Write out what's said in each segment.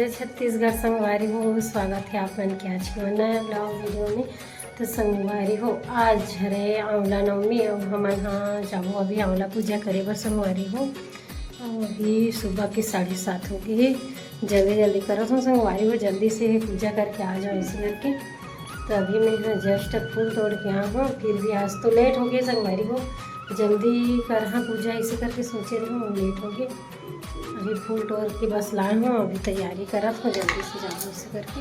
जय छत्तीसगढ़ संगवारी हो, स्वागत है आप मन के आज के नया ब्लॉग वीडियो में। तो संगवारी हो, आज हरे आंवला नवमी और हमन हाँ जाबो अभी आंवला पूजा करे बर संगवारी हो। अभी सुबह की 7:30 हो गई। जल्दी जल्दी करो तो संगवारी हो, जल्दी से पूजा करके आ जाओ इसी करके। तो अभी मैं जस्ट फूल तोड़ के आ हूँ, फिर भी आज तो लेट हो गई संगवारी हो, जल्दी कर हाँ पूजा इसी करके सोचे रही हूँ, लेट हो गई। अभी फूल तोड़ के बस लाए हूँ, अभी तैयारी करा था, जल्दी से जाऊँ इसे करके।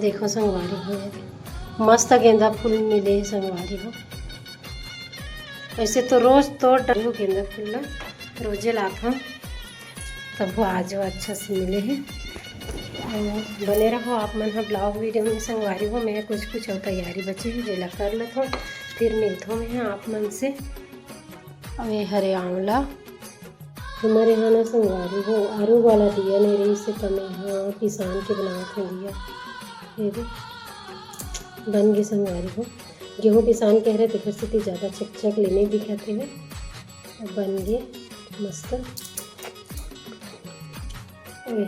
देखो संगवारी हो, मस्त गेंदा फूल मिले संगवारी हो। वैसे तो रोज़ तोड़ डालो गेंदा फूल ला, रोजे लाता हूँ, तब वो आज अच्छा से मिले हैं। बने रहो आप मन हाँ ब्लॉग वीडियो में संगवारी हो। मैं कुछ और तैयारी बची है जेला कर लेता हूँ, फिर मिलता हूँ मैं आप मन से। अरे हरे आंवला हमारे यहाँ ना संगवारी हो, आरू वाला दिया नहीं रही से कमे हाँ किसान के बनाते हैं दिया, ये भी बन गई संगवारी हो। गेहूँ किसान कह रहे थे घर से ज़्यादा चक लेने दिखाते हुए, बन गए मस्त।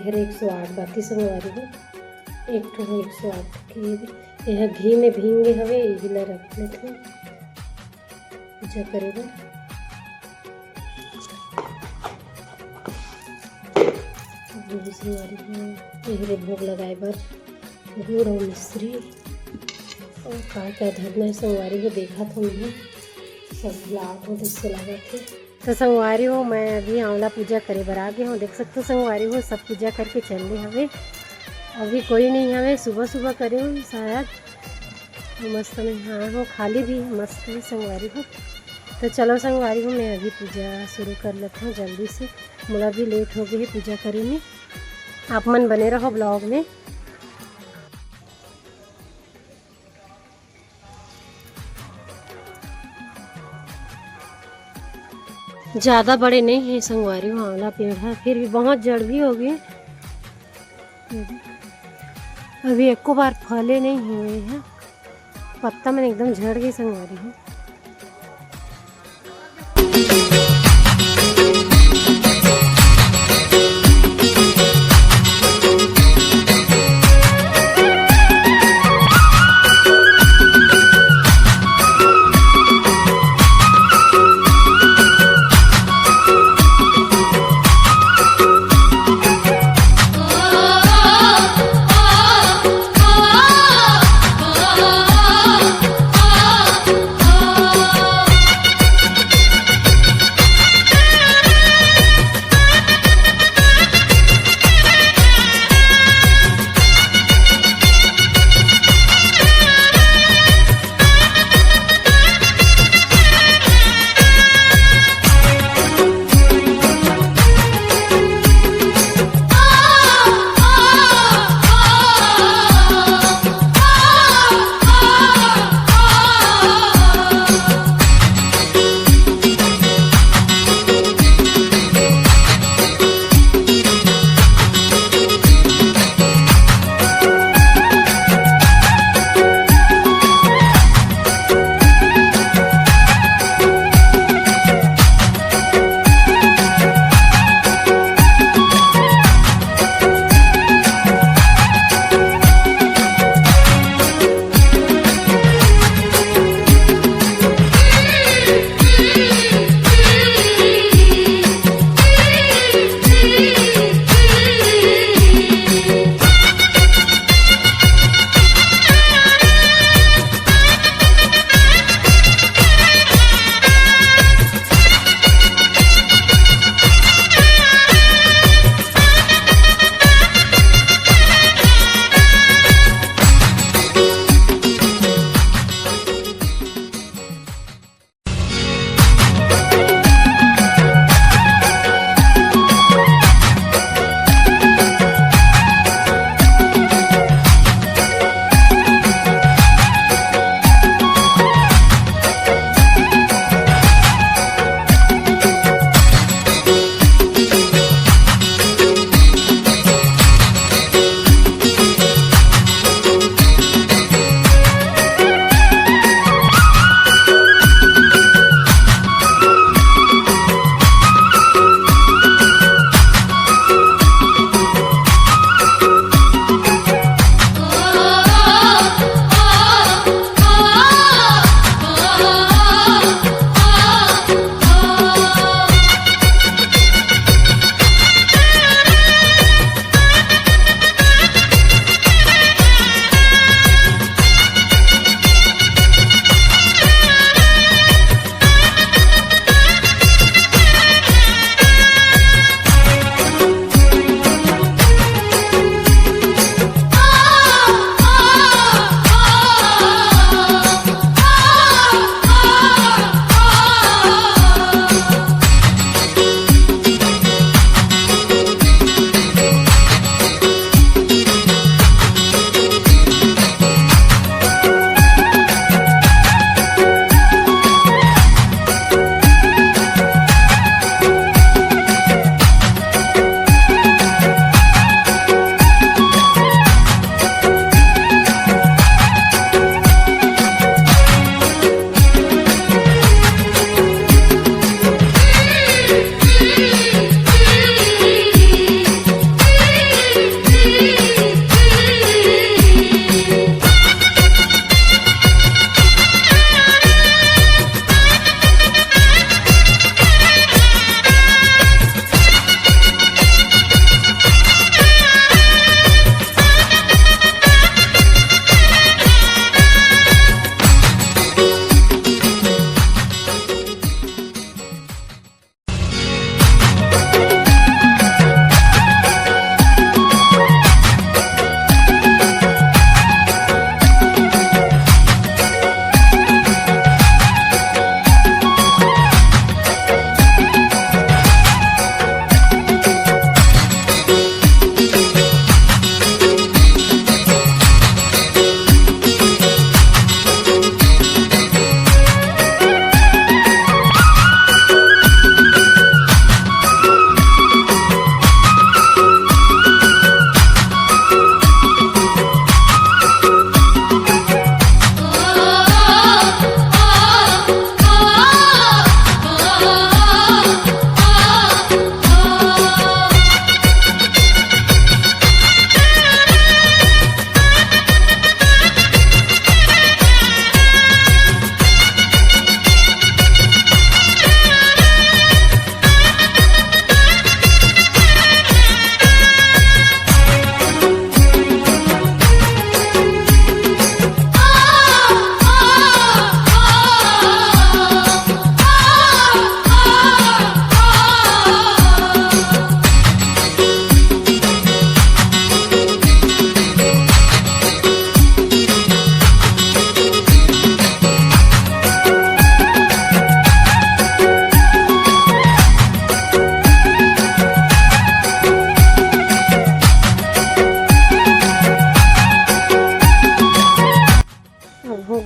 हर 108 बाती संगवारी हो, एक ठो 108 के यह घी में भींगे हवे, गिला रख लेते पूजा करेगा। संगवारी भोग लगाए बर गुड़ और मिश्री और का धरना है संगवारी को देखा था मैं सब लाभ हो, इससे लगा थे। तो संगवारी हो मैं अभी आंवला पूजा करे बर आ गई हूँ। देख सकते हो संगवारी हो, सब पूजा करके चल रही हवे, अभी कोई नहीं हवे, सुबह सुबह करे हूँ शायद। मस्त में हाँ हो, खाली भी मस्त है संगवारी हो। तो चलो संगवारी हो, मैं अभी पूजा शुरू कर लेता हूँ जल्दी से, मुझे भी लेट हो गई है पूजा करे में। आप मन बने रहो ब्लॉग में। ज़्यादा बड़े नहीं है संगवारी हो, आंवला पेड़ है, फिर भी बहुत जड़ भी हो गए, अभी एक को बार फले नहीं हुए हैं, पत्ता में एकदम झड़ गई संगवारी हो।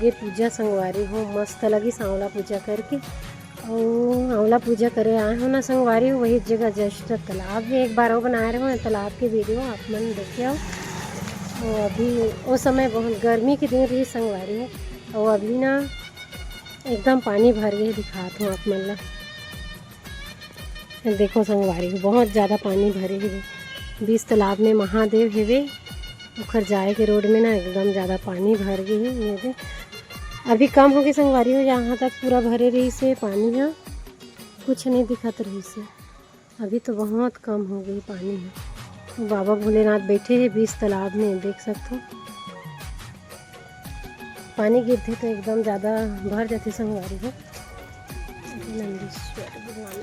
होगे पूजा संगवारी हो, मस्त लगी सांवला पूजा करके। और आंवला पूजा करे आए हो ना संगवारी हो, वही जगह जस्ट तालाब में एक बार वो बनाए रहे हो तालाब के वीडियो आप मन देखे हो। और अभी वो समय बहुत गर्मी के दिन रही संगवारी है, और अभी ना एकदम पानी भर गए दिखात हूँ आप मन ला। देखो संगवारी हो बहुत ज़्यादा पानी भरे हुए, बीच तालाब में महादेव हेवे उखर जाए के रोड में ना एकदम ज़्यादा पानी भर गए है। ये अभी कम हो गई संगवारी हो, यहाँ तक पूरा भरे रही से पानी है, कुछ नहीं दिखत रही से। अभी तो बहुत कम हो गई पानी है। बाबा भोलेनाथ बैठे हैं बीच तालाब में, देख सकते हो पानी गिरते तो एकदम ज़्यादा भर जाते संगवारी हो। नंदीश्वर भगवान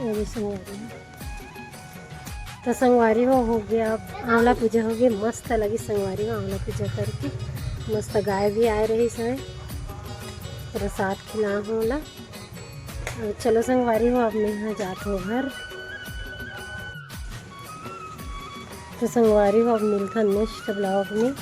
ये भी संगवारी हो। तो संगवारी हो गया आंवला पूजा हो गई, मस्त लगी संगवारी हो आंवला पूजा करके। मस्त गाय भी आए रही समय प्रसाद खिला होला। चलो संगवारी हो अब मैं यहाँ जात हूँ घर। तो संगवारी हो अब मिलता नेक्स्ट ब्लॉग में।